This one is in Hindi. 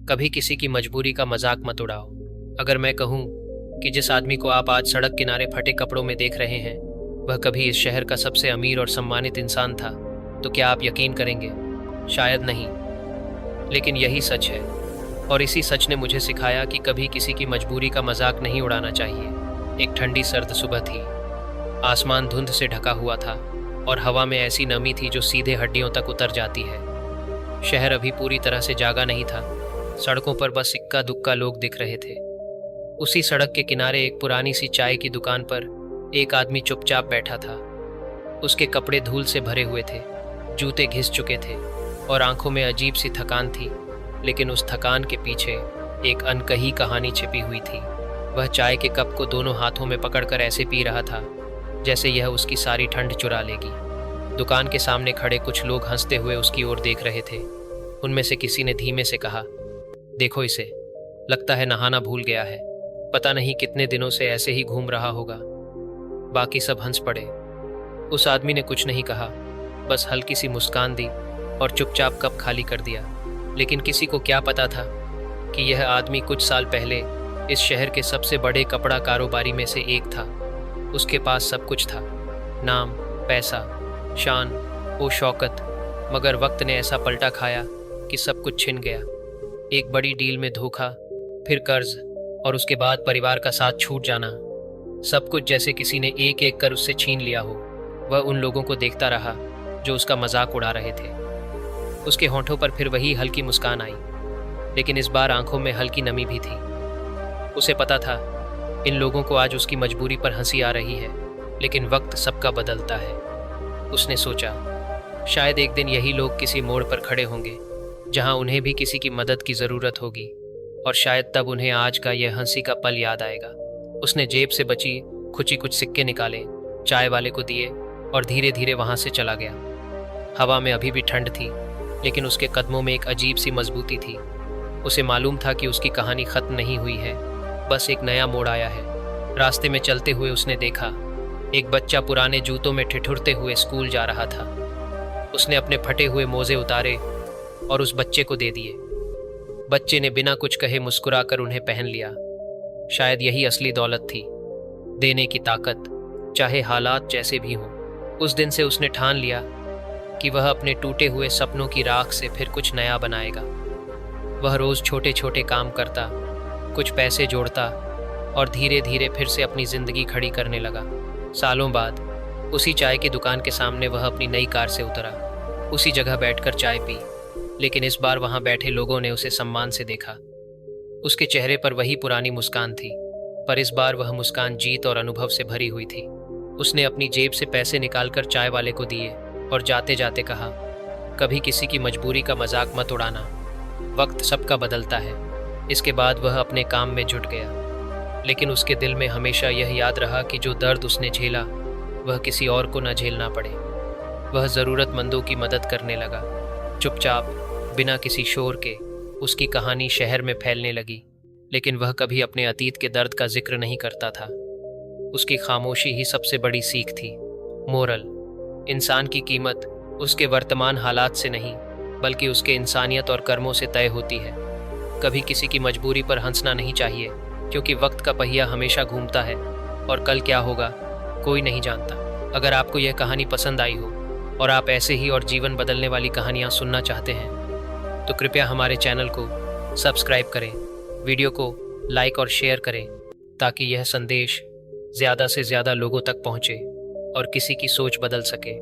कभी किसी की मजबूरी का मजाक मत उड़ाओ। अगर मैं कहूँ कि जिस आदमी को आप आज सड़क किनारे फटे कपड़ों में देख रहे हैं वह कभी इस शहर का सबसे अमीर और सम्मानित इंसान था, तो क्या आप यकीन करेंगे? शायद नहीं, लेकिन यही सच है। और इसी सच ने मुझे सिखाया कि कभी किसी की मजबूरी का मजाक नहीं उड़ाना चाहिए। एक ठंडी सर्द सुबह थी। आसमान धुंध से ढका हुआ था और हवा में ऐसी नमी थी जो सीधे हड्डियों तक उतर जाती है। शहर अभी पूरी तरह से जागा नहीं था। सड़कों पर बस इक्का दुक्का लोग दिख रहे थे। उसी सड़क के किनारे एक पुरानी सी चाय की दुकान पर एक आदमी चुपचाप बैठा था। उसके कपड़े धूल से भरे हुए थे, जूते घिस चुके थे और आंखों में अजीब सी थकान थी। लेकिन उस थकान के पीछे एक अनकही कहानी छिपी हुई थी। वह चाय के कप को दोनों हाथों में पकड़कर ऐसे पी रहा था जैसे यह उसकी सारी ठंड चुरा लेगी। दुकान के सामने खड़े कुछ लोग हंसते हुए उसकी ओर देख रहे थे। उनमें से किसी ने धीमे से कहा, देखो इसे, लगता है नहाना भूल गया है। पता नहीं कितने दिनों से ऐसे ही घूम रहा होगा। बाकी सब हंस पड़े। उस आदमी ने कुछ नहीं कहा, बस हल्की सी मुस्कान दी और चुपचाप कप खाली कर दिया। लेकिन किसी को क्या पता था कि यह आदमी कुछ साल पहले इस शहर के सबसे बड़े कपड़ा कारोबारी में से एक था। उसके पास सब कुछ था, नाम, पैसा, शान, वो शौकत। मगर वक्त ने ऐसा पलटा खाया कि सब कुछ छिन गया। एक बड़ी डील में धोखा, फिर कर्ज और उसके बाद परिवार का साथ छूट जाना। सब कुछ जैसे किसी ने एक एक कर उससे छीन लिया हो। वह उन लोगों को देखता रहा जो उसका मजाक उड़ा रहे थे। उसके होंठों पर फिर वही हल्की मुस्कान आई, लेकिन इस बार आंखों में हल्की नमी भी थी। उसे पता था इन लोगों को आज उसकी मजबूरी पर हंसी आ रही है, लेकिन वक्त सबका बदलता है। उसने सोचा, शायद एक दिन यही लोग किसी मोड़ पर खड़े होंगे जहां उन्हें भी किसी की मदद की ज़रूरत होगी, और शायद तब उन्हें आज का यह हंसी का पल याद आएगा। उसने जेब से बची खुची कुछ सिक्के निकाले, चाय वाले को दिए और धीरे धीरे वहां से चला गया। हवा में अभी भी ठंड थी, लेकिन उसके कदमों में एक अजीब सी मजबूती थी। उसे मालूम था कि उसकी कहानी खत्म नहीं हुई है, बस एक नया मोड़ आया है। रास्ते में चलते हुए उसने देखा एक बच्चा पुराने जूतों में ठिठुरते हुए स्कूल जा रहा था। उसने अपने फटे हुए मोजे उतारे और उस बच्चे को दे दिए। बच्चे ने बिना कुछ कहे मुस्कुराकर उन्हें पहन लिया। शायद यही असली दौलत थी, देने की ताकत, चाहे हालात जैसे भी हों। उस दिन से उसने ठान लिया कि वह अपने टूटे हुए सपनों की राख से फिर कुछ नया बनाएगा। वह रोज छोटे छोटे काम करता, कुछ पैसे जोड़ता और धीरे धीरे फिर से अपनी जिंदगी खड़ी करने लगा। सालों बाद उसी चाय की दुकान के सामने वह अपनी नई कार से उतरा। उसी जगह बैठकर चाय पी, लेकिन इस बार वहां बैठे लोगों ने उसे सम्मान से देखा। उसके चेहरे पर वही पुरानी मुस्कान थी, पर इस बार वह मुस्कान जीत और अनुभव से भरी हुई थी। उसने अपनी जेब से पैसे निकालकर चाय वाले को दिए और जाते जाते कहा, कभी किसी की मजबूरी का मजाक मत उड़ाना, वक्त सबका बदलता है। इसके बाद वह अपने काम में जुट गया, लेकिन उसके दिल में हमेशा यह याद रहा कि जो दर्द उसने झेला वह किसी और को न झेलना पड़े। वह ज़रूरतमंदों की मदद करने लगा। चुपचाप, बिना किसी शोर के उसकी कहानी शहर में फैलने लगी, लेकिन वह कभी अपने अतीत के दर्द का जिक्र नहीं करता था। उसकी खामोशी ही सबसे बड़ी सीख थी। मोरल: इंसान की कीमत उसके वर्तमान हालात से नहीं, बल्कि उसके इंसानियत और कर्मों से तय होती है। कभी किसी की मजबूरी पर हंसना नहीं चाहिए, क्योंकि वक्त का पहिया हमेशा घूमता है और कल क्या होगा कोई नहीं जानता। अगर आपको यह कहानी पसंद आई हो और आप ऐसे ही और जीवन बदलने वाली कहानियाँ सुनना चाहते हैं, तो कृपया हमारे चैनल को सब्सक्राइब करें, वीडियो को लाइक और शेयर करें, ताकि यह संदेश ज़्यादा से ज़्यादा लोगों तक पहुँचे और किसी की सोच बदल सके।